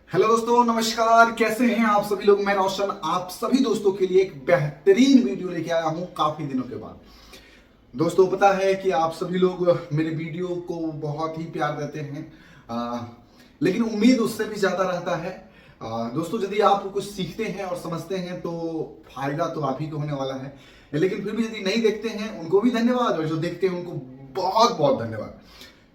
Hello दोस्तों, नमस्कार। कैसे हैं आप सभी लोग। मैं रोशन आप सभी दोस्तों के लिए एक बेहतरीन वीडियो लेके आया हूं काफी दिनों के बाद। दोस्तों, पता है कि आप सभी लोग मेरे वीडियो को बहुत ही प्यार देते हैं, लेकिन उम्मीद उससे भी ज्यादा रहता है। दोस्तों, यदि आप कुछ सीखते हैं और समझते हैं तो फायदा तो आप ही को होने वाला है, लेकिन फिर भी यदि नहीं देखते हैं उनको भी धन्यवाद, और जो देखते हैं उनको बहुत बहुत धन्यवाद।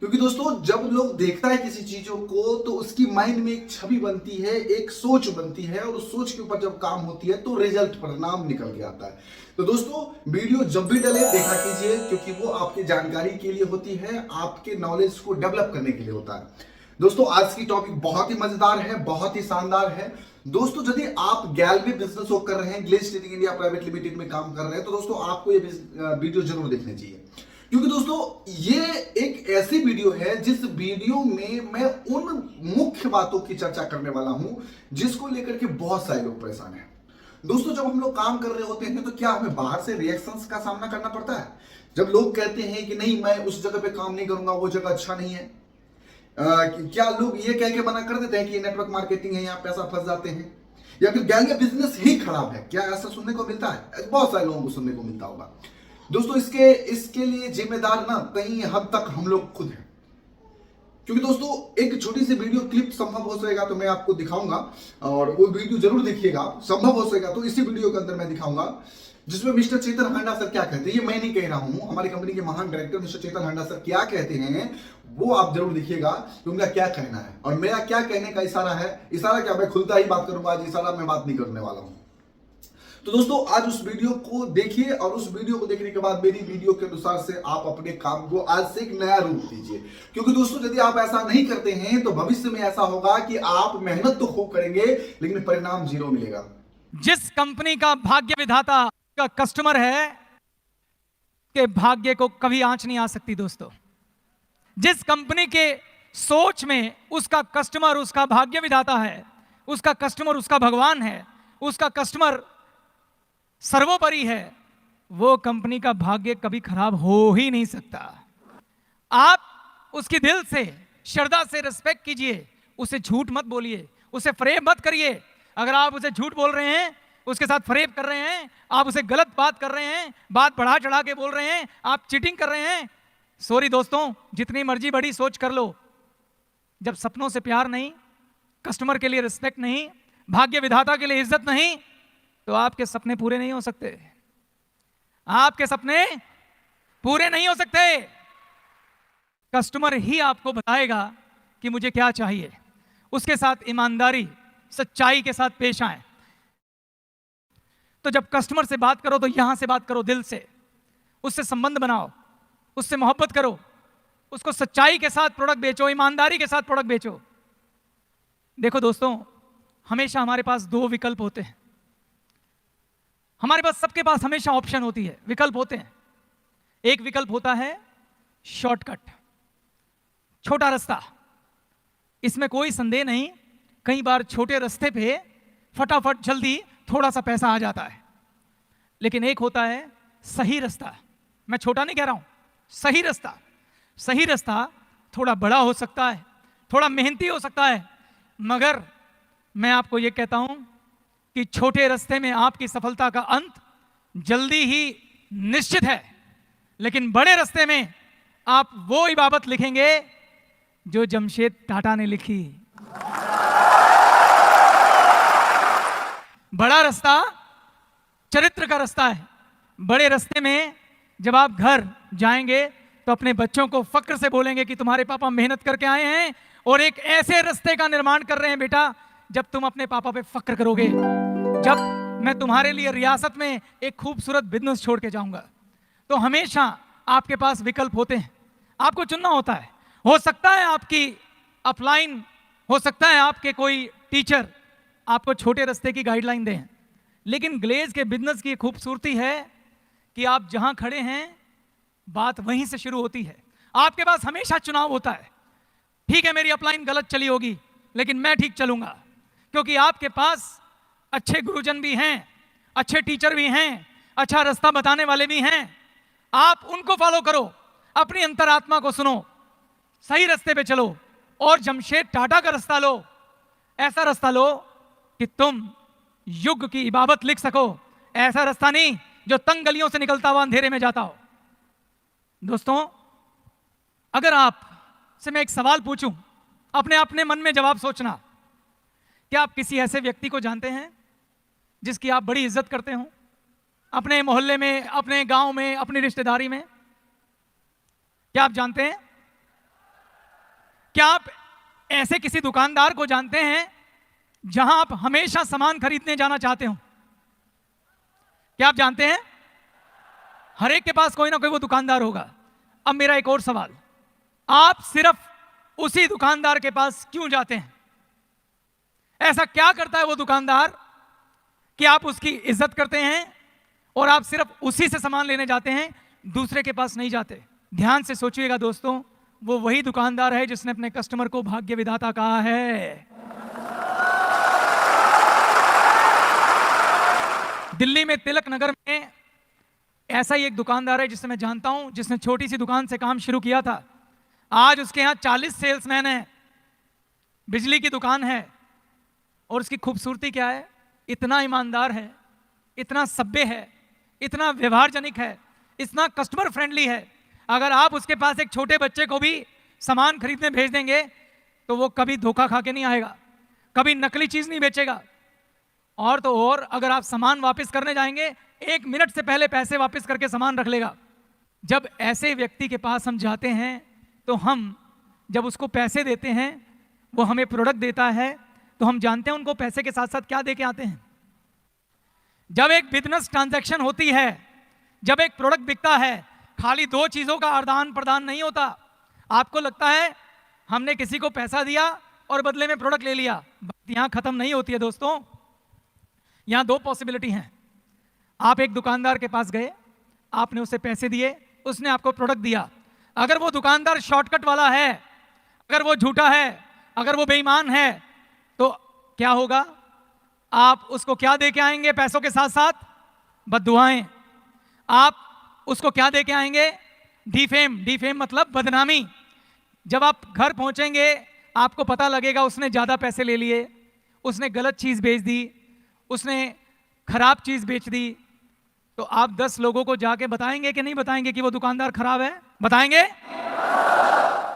क्योंकि दोस्तों, जब लोग देखता है किसी चीजों को तो उसकी माइंड में एक छवि बनती है, एक सोच बनती है, और उस सोच के ऊपर जब काम होती है तो रिजल्ट परिणाम निकल के आता है। तो दोस्तों, वीडियो जब भी डले देखा कीजिए, क्योंकि वो आपकी जानकारी के लिए होती है, आपके नॉलेज को डेवलप करने के लिए होता है। दोस्तों, आज की टॉपिक बहुत ही मजेदार है, बहुत ही शानदार है। दोस्तों, यदि आप गैलवे बिजनेस को कर रहे हैं, Glaze Trading India Private Limited में काम कर रहे हैं, तो दोस्तों आपको ये वीडियो जरूर देखनी चाहिए। क्योंकि दोस्तों, ये एक ऐसी वीडियो है जिस वीडियो में मैं उन मुख्य बातों की चर्चा करने वाला हूं जिसको लेकर के बहुत सारे लोग परेशान हैं। दोस्तों, जब हम लोग काम कर रहे होते हैं तो क्या हमें बाहर से रिएक्शंस का सामना करना पड़ता है? जब लोग कहते हैं कि नहीं, मैं उस जगह पे काम नहीं करूंगा, वो जगह अच्छा नहीं है, क्या लोग ये कह के मना कर देते हैं कि नेटवर्क मार्केटिंग है, यहाँ पैसा फंस जाते हैं, या फिर गैलवे बिजनेस ही खराब है? क्या ऐसा सुनने को मिलता है? बहुत सारे लोगों को सुनने को मिलता होगा। दोस्तों, इसके इसके लिए जिम्मेदार ना कहीं हद तक हम लोग खुद हैं। क्योंकि दोस्तों, एक छोटी सी वीडियो क्लिप संभव हो सकेगा तो मैं आपको दिखाऊंगा, और वो वीडियो जरूर देखिएगा। संभव हो सकेगा तो इसी वीडियो के अंदर मैं दिखाऊंगा जिसमें मिस्टर चेतन हांडा सर क्या कहते हैं। ये मैं नहीं कह रहा हूं, हमारी कंपनी के महान डायरेक्टर मिस्टर चेतन हांडा सर क्या कहते हैं वो आप जरूर देखिएगा कि उनका क्या कहना है और मेरा क्या कहने का इशारा है। इशारा क्या, मैं खुलता ही बात करूंगा, आज इशारा मैं बात नहीं करने वाला हूं। तो दोस्तों, आज उस वीडियो को देखिए, और उस वीडियो को देखने के बाद मेरी वीडियो के अनुसार से आप अपने काम को आज से एक नया रूप दीजिए। क्योंकि दोस्तों, यदि आप ऐसा नहीं करते हैं तो भविष्य में ऐसा होगा कि आप मेहनत तो खूब करेंगे लेकिन परिणाम जीरो मिलेगा। जिस कंपनी का भाग्य विधाता का कस्टमर है के भाग्य को कभी आंच नहीं आ सकती। दोस्तों, जिस कंपनी के सोच में उसका कस्टमर उसका भाग्य विधाता है, उसका कस्टमर उसका भगवान है, उसका कस्टमर सर्वोपरि है, वो कंपनी का भाग्य कभी खराब हो ही नहीं सकता। आप उसकी दिल से श्रद्धा से रिस्पेक्ट कीजिए, उसे झूठ मत बोलिए, उसे फरेब मत करिए। अगर आप उसे झूठ बोल रहे हैं, उसके साथ फरेब कर रहे हैं, आप उसे गलत बात कर रहे हैं, बात बढ़ा चढ़ा के बोल रहे हैं, आप चीटिंग कर रहे हैं, सॉरी दोस्तों, जितनी मर्जी बड़ी सोच कर लो, जब सपनों से प्यार नहीं, कस्टमर के लिए रिस्पेक्ट नहीं, भाग्य विधाता के लिए इज्जत नहीं, तो आपके सपने पूरे नहीं हो सकते। आपके सपने पूरे नहीं हो सकते। कस्टमर ही आपको बताएगा कि मुझे क्या चाहिए। उसके साथ ईमानदारी सच्चाई के साथ पेश आए। तो जब कस्टमर से बात करो तो यहां से बात करो, दिल से उससे संबंध बनाओ, उससे मोहब्बत करो, उसको सच्चाई के साथ प्रोडक्ट बेचो, ईमानदारी के साथ प्रोडक्ट बेचो। देखो दोस्तों, हमेशा हमारे पास दो विकल्प होते हैं। हमारे पास, सबके पास हमेशा ऑप्शन होती है, विकल्प होते हैं। एक विकल्प होता है शॉर्टकट, छोटा रास्ता। इसमें कोई संदेह नहीं, कई बार छोटे रास्ते पे फटाफट जल्दी थोड़ा सा पैसा आ जाता है। लेकिन एक होता है सही रास्ता। मैं छोटा नहीं कह रहा हूं, सही रास्ता। सही रास्ता थोड़ा बड़ा हो सकता है, थोड़ा मेहनती हो सकता है, मगर मैं आपको यह कहता हूं कि छोटे रास्ते में आपकी सफलता का अंत जल्दी ही निश्चित है। लेकिन बड़े रास्ते में आप वो इबादत लिखेंगे जो जमशेद टाटा ने लिखी। बड़ा रास्ता चरित्र का रास्ता है। बड़े रास्ते में जब आप घर जाएंगे तो अपने बच्चों को फक्र से बोलेंगे कि तुम्हारे पापा मेहनत करके आए हैं और एक ऐसे रास्ते का निर्माण कर रहे हैं बेटा, जब तुम अपने पापा पे फक्र करोगे। जब मैं तुम्हारे लिए रियासत में एक खूबसूरत बिजनेस छोड़ के जाऊंगा। तो हमेशा आपके पास विकल्प होते हैं, आपको चुनना होता है। हो सकता है आपकी अपलाइन, हो सकता है आपके कोई टीचर आपको छोटे रास्ते की गाइडलाइन दें, लेकिन ग्लेज के बिजनेस की खूबसूरती है कि आप जहां खड़े हैं बात वहीं से शुरू होती है। आपके पास हमेशा चुनाव होता है। ठीक है, मेरी अपलाइन गलत चली होगी लेकिन मैं ठीक चलूंगा, क्योंकि आपके पास अच्छे गुरुजन भी हैं, अच्छे टीचर भी हैं, अच्छा रास्ता बताने वाले भी हैं। आप उनको फॉलो करो, अपनी अंतरात्मा को सुनो, सही रास्ते पे चलो और जमशेद टाटा का रास्ता लो। ऐसा रास्ता लो कि तुम युग की इबादत लिख सको, ऐसा रास्ता नहीं जो तंग गलियों से निकलता हुआ अंधेरे में जाता हो। दोस्तों, अगर आप से मैं एक सवाल पूछूं, अपने मन में जवाब सोचना। क्या आप किसी ऐसे व्यक्ति को जानते हैं जिसकी आप बड़ी इज्जत करते हो, अपने मोहल्ले में, अपने गांव में, अपनी रिश्तेदारी में? क्या आप जानते हैं? क्या आप ऐसे किसी दुकानदार को जानते हैं जहां आप हमेशा सामान खरीदने जाना चाहते हो? क्या आप जानते हैं? हर एक के पास कोई ना कोई वो दुकानदार होगा। अब मेरा एक और सवाल, आप सिर्फ उसी दुकानदार के पास क्यों जाते हैं? ऐसा क्या करता है वो दुकानदार कि आप उसकी इज्जत करते हैं और आप सिर्फ उसी से सामान लेने जाते हैं, दूसरे के पास नहीं जाते? ध्यान से सोचिएगा दोस्तों, वो वही दुकानदार है जिसने अपने कस्टमर को भाग्य विधाता कहा है। दिल्ली में तिलक नगर में ऐसा ही एक दुकानदार है जिसे मैं जानता हूं, जिसने छोटी सी दुकान से काम शुरू किया था। आज उसके यहां 40 सेल्समैन हैं, बिजली की दुकान है, और उसकी खूबसूरती क्या है? इतना ईमानदार है, इतना सभ्य है, इतना व्यवहारजनिक है, इतना कस्टमर फ्रेंडली है। अगर आप उसके पास एक छोटे बच्चे को भी सामान खरीदने भेज देंगे तो वो कभी धोखा खा के नहीं आएगा, कभी नकली चीज नहीं बेचेगा। और तो और, अगर आप सामान वापस करने जाएंगे, 1 मिनट से पहले पैसे वापस करके सामान रख लेगा। जब ऐसे व्यक्ति के पास हम जाते हैं तो हम जब उसको पैसे देते हैं, वो हमें प्रोडक्ट देता है, तो हम जानते हैं उनको पैसे के साथ साथ क्या दे के आते हैं। जब एक बिजनेस ट्रांजैक्शन होती है, जब एक प्रोडक्ट बिकता है, खाली 2 चीजों का आदान प्रदान नहीं होता। आपको लगता है हमने किसी को पैसा दिया और बदले में प्रोडक्ट ले लिया, बात यहां खत्म नहीं होती है दोस्तों। यहां 2 पॉसिबिलिटी हैं। आप एक दुकानदार के पास गए, आपने उसे पैसे दिए, उसने आपको प्रोडक्ट दिया। अगर वो दुकानदार शॉर्टकट वाला है, अगर वो झूठा है, अगर वो बेईमान है, तो क्या होगा? आप उसको क्या दे के आएंगे पैसों के साथ साथ? बद्दुआएं। आप उसको क्या दे के आएंगे? डिफेम। डिफेम मतलब बदनामी। जब आप घर पहुंचेंगे, आपको पता लगेगा उसने ज्यादा पैसे ले लिए, उसने गलत चीज बेच दी, उसने खराब चीज बेच दी, तो आप 10 लोगों को जाके बताएंगे कि नहीं बताएंगे कि वो दुकानदार खराब है? बताएंगे।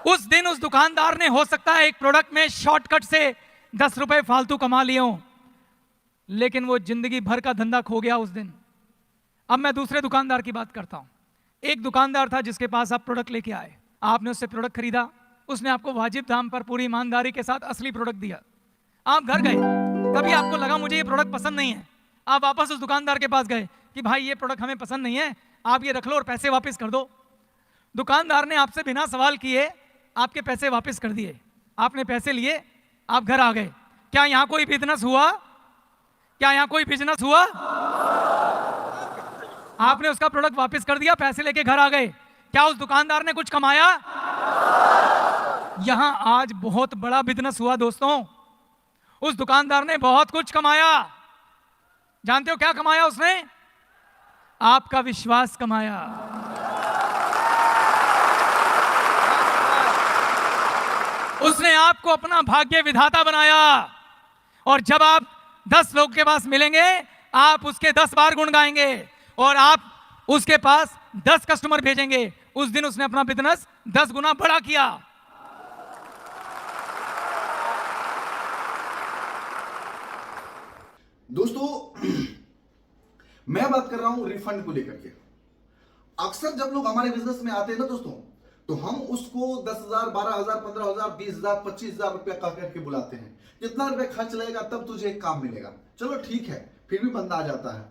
उस दिन उस दुकानदार ने हो सकता है एक प्रोडक्ट में शॉर्टकट से 10 रुपए फालतू कमा लिए हों, लेकिन वो जिंदगी भर का धंधा खो गया उस दिन। अब मैं दूसरे दुकानदार की बात करता हूं। एक दुकानदार था जिसके पास आप प्रोडक्ट लेके आए, आपने उससे प्रोडक्ट खरीदा, उसने आपको वाजिब दाम पर पूरी ईमानदारी के साथ असली प्रोडक्ट दिया। आप घर गए, कभी आपको लगा मुझे ये प्रोडक्ट पसंद नहीं है, आप वापस उस दुकानदार के पास गए कि भाई ये प्रोडक्ट हमें पसंद नहीं है, आप ये रख लो और पैसे वापस कर दो। दुकानदार ने आपसे बिना सवाल किए आपके पैसे वापस कर दिए, आपने पैसे लिए, आप घर आ गए। क्या यहां कोई बिजनेस हुआ? क्या यहां कोई बिजनेस हुआ? आपने उसका प्रोडक्ट वापस कर दिया, पैसे लेके घर आ गए। क्या उस दुकानदार ने कुछ कमाया? यहां आज बहुत बड़ा बिजनेस हुआ दोस्तों। उस दुकानदार ने बहुत कुछ कमाया। जानते हो क्या कमाया उसने? आपका विश्वास कमाया। उसने आपको अपना भाग्य विधाता बनाया। और जब आप 10 लोग के पास मिलेंगे, आप उसके 10 बार गुण गाएंगे और आप उसके पास 10 कस्टमर भेजेंगे। उस दिन उसने अपना बिजनेस 10 गुना बड़ा किया। दोस्तों, मैं बात कर रहा हूं रिफंड को लेकर के। अक्सर जब लोग हमारे बिजनेस में आते हैं ना दोस्तों, तो हम उसको 10,000, 12,000, 15,000, 20,000, 25,000 रुपया कह करके बुलाते हैं। कितना रुपया खर्च लगेगा तब तुझे एक काम मिलेगा। चलो ठीक है, फिर भी बंदा आ जाता है।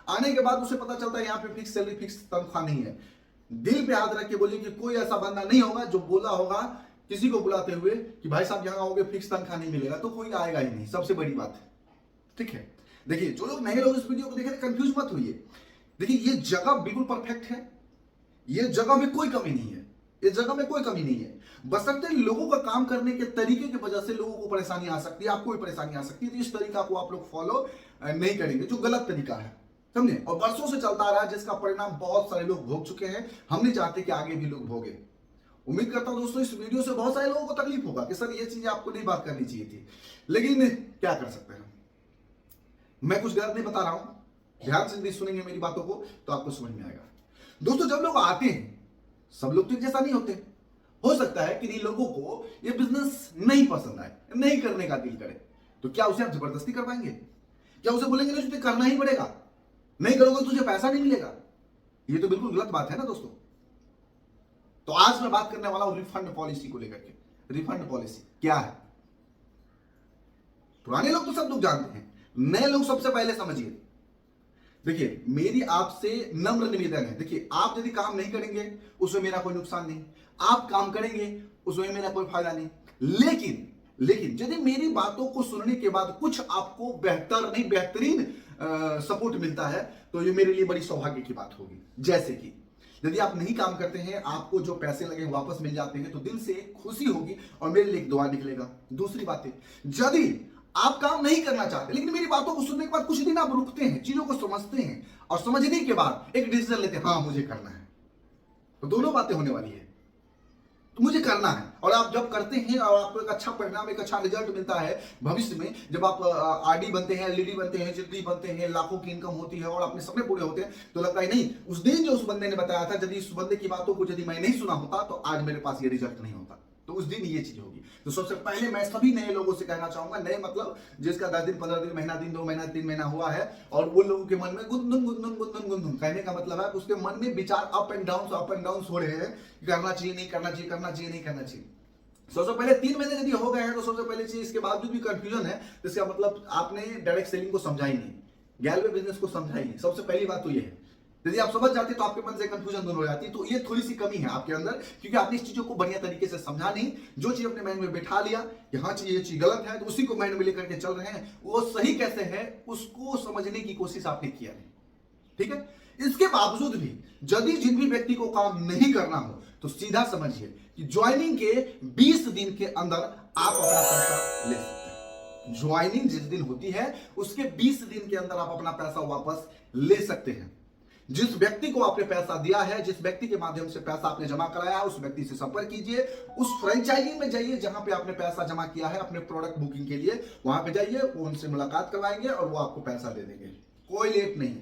आने के बाद उसे पता चलता है यहाँ पे फिक्स सैलरी, फिक्स तनख्वाह नहीं है। दिल पे हाथ रख के बोलिए कि कोई ऐसा बंदा नहीं होगा जो बोला होगा किसी को बुलाते हुए कि भाई साहब यहाँ आओगे फिक्स तनख्वाह नहीं मिलेगा, तो कोई आएगा ही नहीं। सबसे बड़ी बात है, ठीक है। देखिए, जो लोग नए लोग इस वीडियो को देख रहे हैं, कंफ्यूज मत होइए। देखिए, ये जगह बिल्कुल परफेक्ट है, ये जगह में कोई कमी नहीं है, इस जगह में कोई कमी नहीं है। बशर्ते लोगों का काम करने के तरीके की वजह से लोगों को परेशानी आ सकती है, आपको भी परेशानी आ सकती है। तो इस तरीका को आप लोग फॉलो नहीं करेंगे, जो गलत तरीका है, समझे। और वर्षों से चलता आ रहा है, जिसका परिणाम बहुत सारे लोग भोग चुके हैं। हम नहीं चाहते कि आगे भी लोग भोगे। उम्मीद करता हूं दोस्तों इस वीडियो से बहुत सारे लोगों को तकलीफ होगा कि सर ये चीजें आपको नहीं बात करनी चाहिए थी, लेकिन क्या कर सकते हैं। मैं कुछ गलत नहीं बता रहा हूं, ध्यान से भी सुनेंगे मेरी बातों को तो आपको समझ में आएगा। दोस्तों जब लोग आते हैं, सब लोग तो एक जैसा नहीं होते। हो सकता है कि इन लोगों को ये बिजनेस नहीं पसंद आए, नहीं करने का दिल करे, तो क्या उसे आप जबरदस्ती करवाएंगे? क्या उसे बोलेंगे नहीं तुझे करना ही पड़ेगा, नहीं करोगे तुझे पैसा नहीं मिलेगा? ये तो बिल्कुल गलत बात है ना दोस्तों। तो आज मैं बात करने वाला हूं रिफंड पॉलिसी को लेकर के। रिफंड पॉलिसी क्या है? पुराने लोग तो सब लोग जानते हैं, नए लोग सबसे पहले समझिए। देखिए मेरी आपसे नम्र निवेदन है, देखिए आप यदि काम नहीं करेंगे उसमें मेरा कोई नुकसान नहीं, आप काम करेंगे उसमें मेरा कोई फायदा नहीं, लेकिन यदि मेरी बातों को सुनने के बाद कुछ आपको बेहतर नहीं बेहतरीन सपोर्ट मिलता है तो ये मेरे लिए बड़ी सौभाग्य की बात होगी। जैसे कि यदि आप नहीं काम करते हैं, आपको जो पैसे लगे वापस मिल जाते हैं तो दिल से एक खुशी होगी और मेरे लिए एक दुआ निकलेगा। दूसरी बात है, यदि आप काम नहीं करना चाहते लेकिन मेरी बातों को सुनने के बाद कुछ दिन आप रुकते हैं, चीजों को समझते हैं और समझने के बाद एक डिसीजन लेते हैं, हाँ मुझे करना है, तो दोनों बातें होने वाली है। तो मुझे करना है, और आप जब करते हैं और आपको एक अच्छा परिणाम, एक अच्छा रिजल्ट मिलता है भविष्य में, जब आप आरडी बनते हैं, एलईडी बनते हैं, चिट्ठी बनते हैं, लाखों की इनकम होती है और अपने सपने पूरे होते हैं, तो लगता है नहीं उस दिन जो उस बंदे ने बताया था, यदि उस बंदे की बातों को यदि मैं नहीं सुना होता तो आज मेरे पास ये रिजल्ट नहीं होता। तो उस दिन ये चीज होगी। तो सबसे पहले मैं सभी नए लोगों से कहना चाहूंगा, नए मतलब जिसका 10 दिन 15 दिन महीना दिन 2 महीना 3 महीना हुआ है और वो लोगों के मन में गुनगुन गुनगुन गुनगुन गुनगुन, कहने का मतलब है उसके मन में विचार अप एंड डाउन हो रहे हैं, करना चाहिए नहीं करना चाहिए, करना चाहिए नहीं करना चाहिए। सबसे पहले 3 महीने यदि हो गए हैं तो सबसे पहले चीज, इसके बावजूद भी कंफ्यूजन है, तो इसका मतलब आपने डायरेक्ट सेलिंग को समझा ही नहीं, गैलवे बिजनेस को समझा ही नहीं। सबसे पहली बात तो ये है, यदि आप समझ जाते तो आपके मन से कंफ्यूजन दूर हो जाती। तो ये थोड़ी सी कमी है आपके अंदर, क्योंकि आपने इस चीजों को बढ़िया तरीके से समझा नहीं। जो चीज अपने माइंड में बैठा लिया कि हाँ ये चीज गलत है, तो उसी को माइंड में लेकर के चल रहे हैं, वो सही कैसे है उसको समझने की कोशिश आपने किया नहीं। ठीक है, इसके बावजूद भी यदि जिन भी व्यक्ति को काम नहीं करना हो तो सीधा समझिए कि ज्वाइनिंग के 20 दिन के अंदर आप अपना पैसा ले सकते हैं। ज्वाइनिंग जिस दिन होती है उसके 20 दिन के अंदर आप अपना पैसा वापस ले सकते हैं। जिस व्यक्ति को आपने पैसा दिया है, जिस व्यक्ति के माध्यम से पैसा आपने जमा कराया है, उस व्यक्ति से संपर्क कीजिए, उस फ्रेंचाइजी में जाइए जहां पे आपने पैसा जमा किया है अपने प्रोडक्ट बुकिंग के लिए, वहां पे जाइए, वो उनसे मुलाकात करवाएंगे और वो आपको पैसा दे देंगे, कोई लेट नहीं।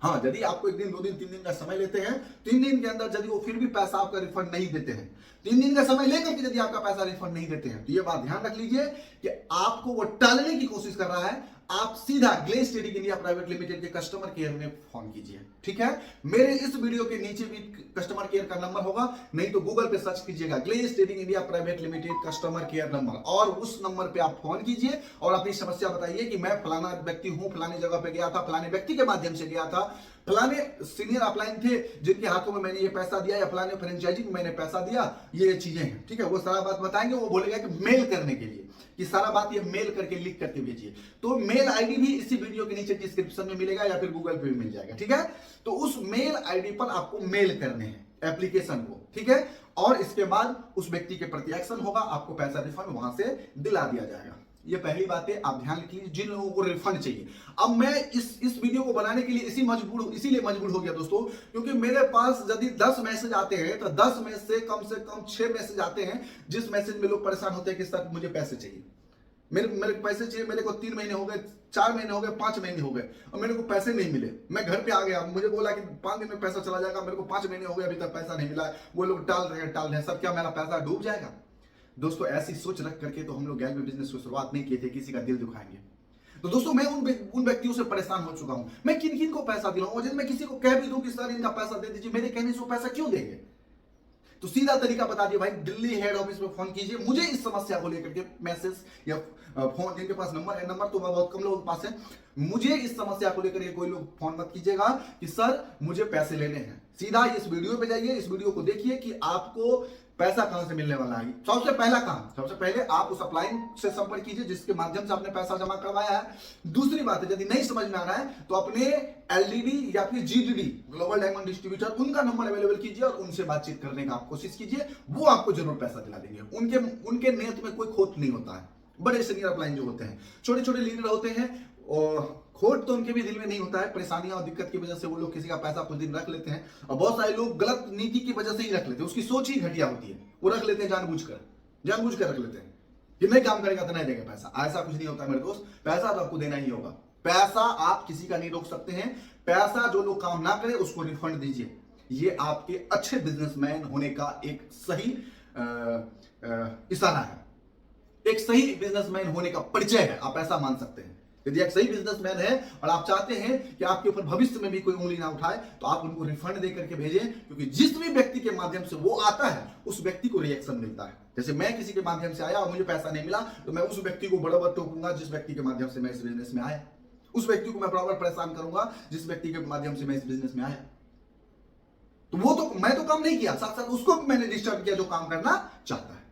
हाँ यदि आपको 1 दिन 2 दिन 3 दिन का समय लेते हैं, 3 दिन के अंदर यदि वो फिर भी पैसा आपका रिफंड नहीं देते हैं, 3 दिन का समय लेकर के यदि आपका पैसा रिफंड नहीं देते हैं, तो ये बात ध्यान रख लीजिए कि आपको वो टालने की कोशिश कर रहा है। आप सीधा Glaze Trading India Private Limited के कस्टमर केयर में फोन कीजिए। ठीक है, मेरे इस वीडियो के नीचे भी कस्टमर केयर का नंबर होगा, नहीं तो गूगल पे सर्च कीजिएगा Glaze Trading India Private Limited customer care number, और उस नंबर पे आप फोन कीजिए और अपनी समस्या बताइए कि मैं फलाना व्यक्ति हूं, फलानी जगह पे गया था, फलाने व्यक्ति के माध्यम से गया था, फलाने सीनियर अपलाइन थे जिनके हाथों में मैंने ये पैसा दिया, या फलाने फ्रेंचाइजी में मैंने पैसा दिया, ये चीजें हैं। ठीक है, वो सारा बात बताएंगे। वो बोलेगा कि मेल करने के लिए कि सारा बात ये मेल करके लिख करके भेजिए, तो मेल आईडी भी इसी वीडियो के नीचे डिस्क्रिप्शन में मिलेगा या फिर गूगल पे भी मिल जाएगा। ठीक है, तो उस मेल आईडी पर आपको मेल करने हैं एप्लीकेशन को। ठीक है, और इसके बाद उस व्यक्ति के प्रति एक्शन होगा, आपको पैसा रिफंड वहां से दिला दिया जाएगा। ये पहली बात है, आप ध्यान रख लीजिए जिन लोगों को रिफंड चाहिए। अब मैं इस वीडियो को बनाने के लिए इसीलिए मजबूर हो गया दोस्तों, क्योंकि मेरे पास यदि 10 मैसेज आते हैं तो 10 में से कम 6 मैसेज आते हैं जिस मैसेज में लोग परेशान होते हैं कि सर मुझे पैसे चाहिए, मेरे पैसे चाहिए, मेरे को 3 महीने हो गए, 4 महीने हो गए, 5 महीने हो गए और मेरे को पैसे नहीं मिले। मैं घर पे आ गया, मुझे बोला कि 5 दिन में पैसा चला जाएगा, मेरे को 5 महीने हो गए अभी तक पैसा नहीं मिला। वो लोग टाल रहे हैं, सब क्या मेरा पैसा डूब जाएगा? दोस्तों ऐसी सोच रख करके तो हम लोग गैलवे बिजनेस को शुरुआत नहीं किए थे, किसी का दिल दुखाएंगे। तो दोस्तों मैं उन व्यक्तियों से परेशान हो चुका हूं, मैं किन किन को पैसा दिलाऊं, और यदि मैं किसी को कह भी दूं कि सर इनका पैसा दे दीजिए, मेरे कहने से वो पैसा क्यों देंगे? तो सीधा तरीका बता दिया भाई, दिल्ली हेड ऑफिस में फोन कीजिए, मुझे इस समस्या को लेकर के मैसेज या फोन, जिनके पास नंबर है, नंबर तो बहुत कम लोगों के पास है, मुझे इस समस्या को लेकर के कोई लोग फोन मत कीजिएगा कि सर मुझे पैसे लेने हैं। सीधा इस वीडियो पे जाइए, इस वीडियो को देखिए कि आपको पैसा कहां से मिलने वाला है। सबसे पहला काम, सबसे पहले आप उस अपलाइन से संपर्क कीजिए जिसके माध्यम से आपने पैसा जमा करवाया है। दूसरी बात है, यदि नहीं समझ में आ रहा है तो अपने एलडीडी या फिर जीडीडी ग्लोबल डायमंड डिस्ट्रीब्यूटर, उनका नंबर अवेलेबल कीजिए और उनसे बातचीत करने का आप कोशिश कीजिए, वो आपको जरूर पैसा दिला देंगे। उनके नियत में कोई खोट नहीं होता है। बड़े सीनियर अपलाइन जो होते हैं, छोटे छोटे लीडर होते हैं और खोट तो उनके भी दिल में नहीं होता है, परेशानियां और दिक्कत की वजह से वो लोग किसी का पैसा कुछ दिन रख लेते हैं, और बहुत सारे लोग गलत नीति की वजह से ही रख लेते हैं, उसकी सोच ही घटिया होती है, वो रख लेते हैं जानबूझ कर रख लेते हैं कि नहीं काम करेगा तो नहीं देंगे पैसा। ऐसा कुछ नहीं होता मेरे दोस्त, पैसा तो आपको देना ही होगा। पैसा आप किसी का नहीं रोक सकते हैं, पैसा जो लोग काम ना करे उसको रिफंड दीजिए। ये आपके अच्छे बिजनेसमैन होने का एक सही इशारा है, एक सही बिजनेसमैन होने का परिचय है, आप ऐसा मान सकते हैं। यदि एक सही बिजनेसमैन है और आप चाहते हैं कि आपके ऊपर भविष्य में भी कोई उंगली ना उठाए, तो आप उनको रिफंड दे करके भेजें, क्योंकि जिस भी व्यक्ति के माध्यम से वो आता है उस व्यक्ति को रिएक्शन मिलता है। जैसे मैं किसी के माध्यम से आया और मुझे पैसा नहीं मिला, तो मैं उस व्यक्ति को बराबर टोकूंगा जिस व्यक्ति के माध्यम से मैं इस बिजनेस में आया, उस व्यक्ति को मैं बराबर परेशान करूंगा जिस व्यक्ति के माध्यम से मैं इस बिजनेस में आया। तो वो तो मैं तो काम नहीं किया, साथ साथ उसको भी मैंने डिस्टर्ब किया जो काम करना चाहता है।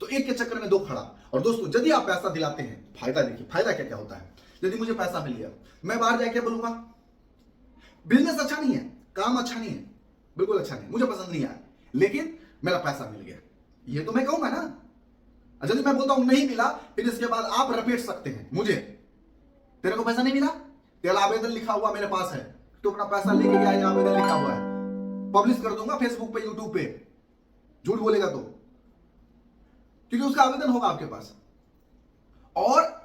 तो एक के चक्कर में दो खड़ा। और दोस्तों, यदि आप पैसा दिलाते हैं, फायदा देखिए, फायदा क्या क्या होता है। यदि मुझे पैसा मिल गया, मैं बाहर जाके बोलूंगा बिजनेस अच्छा नहीं है, काम अच्छा नहीं है, बिल्कुल अच्छा नहीं, मुझे पसंद नहीं आया, लेकिन मेरा पैसा मिल गया, ये तो मैं कहूंगा ना। यदि मैं बोलता हूं नहीं मिला, फिर इसके बाद आप रपेट सकते हैं मुझे, तेरे को पैसा नहीं मिला, तेरा आवेदन लिखा हुआ मेरे पास है, तो अपना पैसा लेके गया, यहाँ आवेदन लिखा हुआ है, पब्लिश कर दूंगा फेसबुक पे, यूट्यूब पे। झूठ बोलेगा तो, क्योंकि उसका आवेदन होगा आपके पास। और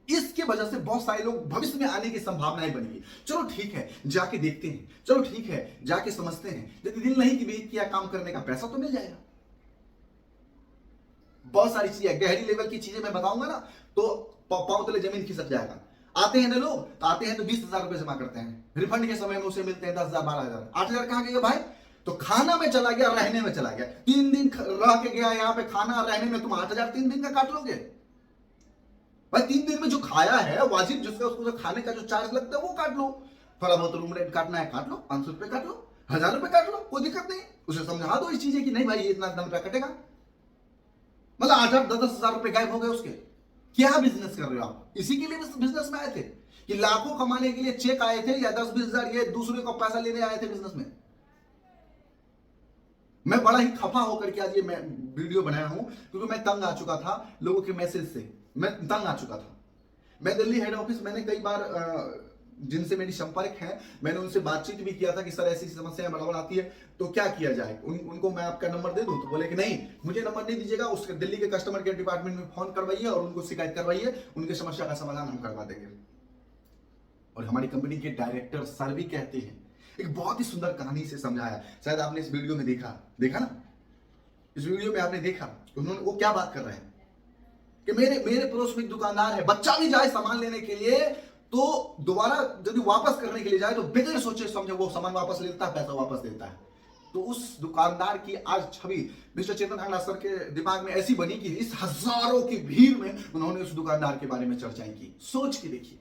इसके वजह से बहुत सारे लोग भविष्य में आने की संभावनाएं बनेगी। चलो ठीक है, जाके देखते हैं, चलो ठीक है, जाके समझते हैं, यदि दिल नहीं कि वेट किया काम करने का, पैसा तो मिल जाएगा। बहुत सारी चीजें, गहरी लेवल की चीजें मैं बताऊंगा ना, तो पांव तले जमीन खिसक जाएगा। आते हैं ना लोग, तो आते हैं तो 20,000 रुपए जमा करते हैं, रिफंड के समय में उसे मिलते हैं 10,000, 12,000, 8,000 कहां गए भाई? तो खाना में चला गया, रहने में चला गया, 3 दिन रह के गया यहाँ पे, खाना रहने में तुम 8,000 3 दिन का काट लोगे भाई। 3 दिन में जो खाया है वाजिब, जिसका उसको जो खाने का जो चार्ज लगता है वो काट लो, थोड़ा बहुत रूम रेंट काटना है काट लो, 500 रुपए काट लो, 1,000 रुपए काट लो, कोई दिक्कत नहीं। उसे समझा दो इस चीजें कि नहीं भाई ये इतना रुपया कटेगा, मतलब 8,000 10,000 रुपए गायब हो गए उसके। क्या बिजनेस कर रहे हो आप? इसी के लिए बिजनेस में आए थे कि लाखों कमाने के लिए चेक आए थे, या 10-20,000 ये दूसरे को पैसा लेने आए थे बिजनेस में? मैं बड़ा ही खफा होकर के आज ये मैं वीडियो बनाया हूं, क्योंकि मैं तंग आ चुका था लोगों के मैसेज से, मैं तंग आ चुका था। मैं दिल्ली हेड ऑफिस, मैंने कई बार जिनसे मेरी संपर्क है, मैंने उनसे बातचीत भी किया था कि सर ऐसी समस्या बराबर आती है तो क्या किया जाए। उनको मैं आपका नंबर दे दूं, तो बोले कि नहीं मुझे नंबर नहीं दीजिएगा, उसके दिल्ली के कस्टमर केयर डिपार्टमेंट में फोन करवाइए और उनको शिकायत करवाइए, उनकी समस्या का समाधान हम करवा देंगे। और हमारी कंपनी के डायरेक्टर सर भी कहते हैं, एक बहुत ही सुंदर कहानी से समझाया, शायद आपने इस वीडियो में देखा ना, इस वीडियो में आपने देखा उन्होंने वो क्या बात कर रहे हैं कि मेरे पड़ोस में एक दुकानदार है, बच्चा भी जाए सामान लेने के लिए तो दोबारा यदि वापस करने के लिए जाए तो बगैर सोचे समझे वो सामान वापस लेता है, पैसा वापस देता है। तो उस दुकानदार की आज छवि मिस्टर चेतन आंगड़ा सर के दिमाग में ऐसी बनी कि इस हजारों की भीड़ में उन्होंने उस दुकानदार के बारे में चर्चाएं की। सोच के देखिए,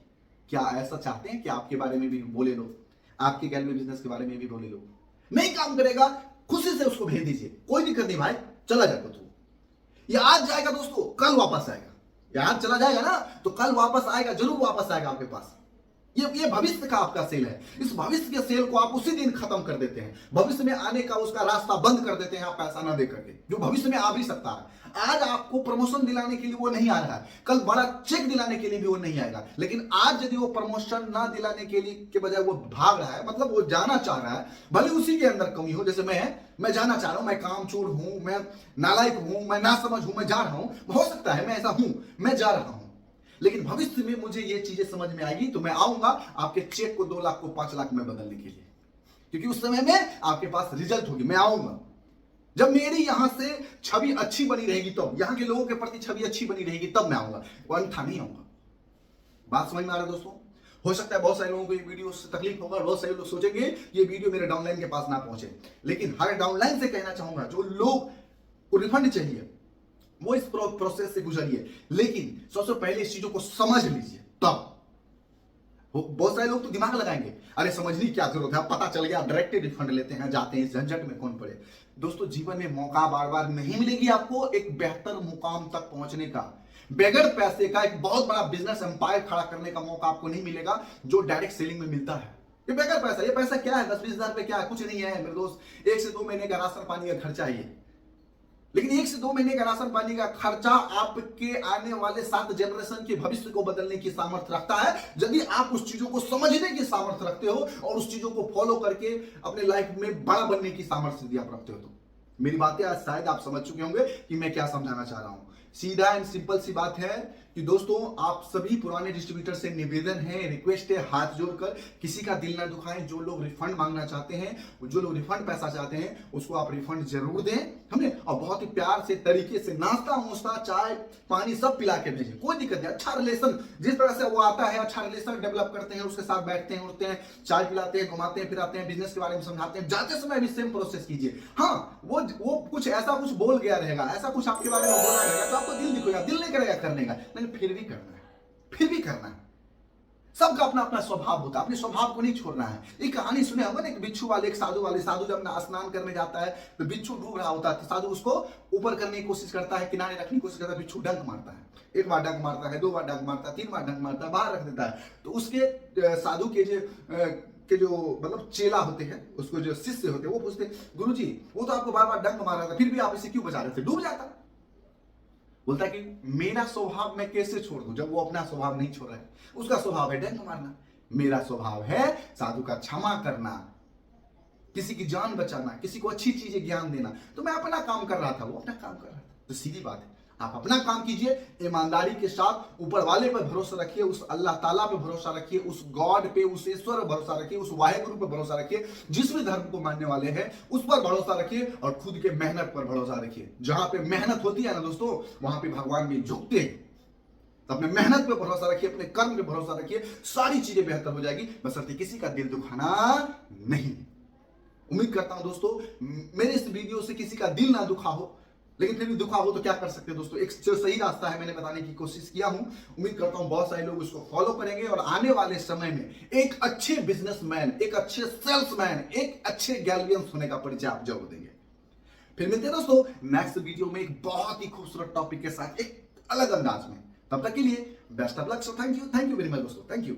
क्या ऐसा चाहते हैं कि आपके बारे में भी बोले लोग, आपके गैलरी बिजनेस के बारे में भी बोले लोग? नहीं काम करेगा, खुशी से उसको भेज दीजिए, कोई दिक्कत नहीं भाई, चला जाएगा तू। ये आज जाएगा दोस्तों, कल वापस आएगा। ये आज चला जाएगा ना तो कल वापस आएगा, जरूर वापस आएगा आपके पास। ये भविष्य का आपका सेल है। इस भविष्य के सेल को आप उसी दिन खत्म कर देते हैं, भविष्य में आने का उसका रास्ता बंद कर देते हैं आप पैसा ना दे करके, जो भविष्य में आ भी सकता है। आज आपको प्रमोशन दिलाने के लिए वो नहीं आ रहा है, कल बड़ा चेक दिलाने के लिए भी वो नहीं आएगा। लेकिन आज यदि वो प्रमोशन ना दिलाने के लिए के बजाय वो भाग रहा है, मतलब वो जाना चाह रहा है, भले उसी के अंदर कमी हो, जैसे मैं जाना चाह रहा हूं, मैं कामचोर हूं, मैं नालायक हूं, मैं नासमझ हूं, मैं जा रहा हूं, हो सकता है मैं ऐसा हूं, मैं जा रहा हूं, लेकिन भविष्य में मुझे ये चीजें समझ में आएगी तो मैं आऊंगा आपके चेक को 2 लाख को 5 लाख में बदलने के लिए, क्योंकि उस समय में आपके पास रिजल्ट होगी। मैं आऊंगा जब मेरी यहां से छवि अच्छी बनी रहेगी, तब यहां के लोगों के प्रति छवि अच्छी बनी रहेगी, तब मैं आऊंगा, अन्यथा नहीं आऊंगा। बात समझ में आ रहा है दोस्तों? हो सकता है बहुत सारे लोगों को ये वीडियो से तकलीफ होगा, बहुत सारे लोग सोचेंगे ये वीडियो मेरे डाउनलाइन के पास ना पहुंचे, लेकिन हर डाउनलाइन से कहना चाहूंगा जो लोग को रिफंड चाहिए वो इस प्रोसेस से गुजरिए, लेकिन सबसे पहले इस चीजों को समझ लीजिए। तब बहुत सारे लोग तो दिमाग लगाएंगे, अरे समझने की क्या जरूरत है, पता चल गया, डायरेक्ट रिफंड लेते हैं, जाते हैं, इस झंझट में कौन पड़े। दोस्तों, जीवन में मौका बार बार नहीं मिलेगी आपको एक बेहतर मुकाम तक पहुंचने का, बगैर पैसे का एक बहुत बड़ा बिजनेस एम्पायर खड़ा करने का मौका आपको नहीं मिलेगा जो डायरेक्ट सेलिंग में मिलता है। ये बगैर पैसा, ये पैसा क्या है, 10-20 हजार रुपए क्या है, कुछ नहीं है मेरे दोस्त, 1 से 2 महीने का राशन पानी का खर्चा है। लेकिन 1 से 2 महीने का राशन पानी का खर्चा आपके आने वाले 7 जनरेशन के भविष्य को बदलने की सामर्थ्य रखता है, यदि आप उस चीजों को समझने की सामर्थ्य रखते हो और उस चीजों को फॉलो करके अपने लाइफ में बड़ा बनने की सामर्थ्य यदि आप रखते हो। तो मेरी बातें आज शायद आप समझ चुके होंगे कि मैं क्या समझाना चाह रहा हूं। सीधा एंड सिंपल सी बात है कि दोस्तों, आप सभी पुराने डिस्ट्रीब्यूटर से निवेदन है, रिक्वेस्ट है, हाथ जोड़कर किसी का दिल ना दुखाएं। जो लोग रिफंड मांगना चाहते हैं, जो लोग रिफंड पैसा चाहते हैं, उसको आप रिफंड जरूर दें हमने, और बहुत ही प्यार से तरीके से नाश्ता वोस्ता चाय पानी सब पिला के भेजें, कोई दिक्कत नहीं। अच्छा रिलेशन जिस तरह से वो आता है, अच्छा रिलेशन डेवलप करते हैं, उसके साथ बैठते हैं, उठते हैं, चाय पिलाते हैं, घुमाते हैं, फिराते हैं, बिजनेस के बारे में समझाते हैं। जाते समय भी सेम प्रोसेस कीजिए। हाँ, वो कुछ ऐसा कुछ बोल गया रहेगा, ऐसा कुछ आपके बारे में बोला रहेगा तो आपको दिल दिखेगा, दिल नहीं करेगा करने का, लेकिन फिर भी करना है, फिर भी करना है। सबका अपना अपना स्वभाव होता है, अपने स्वभाव को नहीं छोड़ना है। एक कहानी सुने होंगे ना, एक बिच्छू वाले, एक साधु वाले। साधु जब स्नान करने जाता है तो बिच्छू डूब रहा होता है, तो साधु उसको ऊपर करने की कोशिश करता है, किनारे रखने की कोशिश करता है। बिच्छू डंक मारता है, 1 बार डंक मारता है, 2 बार डंक मारता है, 3 बार डंक मारता है, बाहर रख देता है। तो उसके साधु के जो मतलब चेला होते हैं, उसको जो शिष्य होते हैं, वो पूछते हैं, गुरुजी वो तो आपको बार बार डंक मार रहा था, फिर भी आप इसे क्यों बचा रहे थे, डूब जाता। बोलता है कि मेरा स्वभाव मैं कैसे छोड़ दूं, जब वो अपना स्वभाव नहीं छोड़ रहा है। उसका स्वभाव है डंक मारना, मेरा स्वभाव है साधु का क्षमा करना, किसी की जान बचाना, किसी को अच्छी चीजें ज्ञान देना। तो मैं अपना काम कर रहा था, वो अपना काम कर रहा था। तो सीधी बात है, आप अपना काम कीजिए ईमानदारी के साथ, ऊपर वाले पर भरोसा रखिए, उस अल्लाह ताला पे भरोसा रखिए, उस गॉड पे, उस ईश्वर पर भरोसा रखिए, उस वाहेगुरु पर भरोसा रखिए, जिस भी धर्म को मानने वाले हैं उस पर भरोसा रखिए, और खुद के मेहनत पर भरोसा रखिए। जहां पे मेहनत होती है ना दोस्तों, वहां पे भगवान भी झुकते हैं। तो अपने मेहनत पे भरोसा रखिए, अपने कर्म पे भरोसा रखिए, सारी चीजें बेहतर हो जाएगी, बशर्ते किसी का दिल दुखाना नहीं। उम्मीद करता हूं दोस्तों मेरे इस वीडियो से किसी का दिल ना दुखा हो, लेकिन फिर भी दुखा हो तो क्या कर सकते हैं दोस्तों, एक जो सही रास्ता है मैंने बताने की कोशिश किया हूं। उम्मीद करता हूं बहुत सारे लोग उसको फॉलो करेंगे और आने वाले समय में एक अच्छे बिजनेसमैन, एक अच्छे सेल्समैन, एक अच्छे गैल्वियंस होने का परिचय आप जरूर देंगे। फिर मिलते हैं दोस्तों नेक्स्ट वीडियो में एक बहुत ही खूबसूरत टॉपिक के साथ, एक अलग अंदाज में। तब तक के लिए best of luck. So thank you very much दोस्तों, थैंक यू।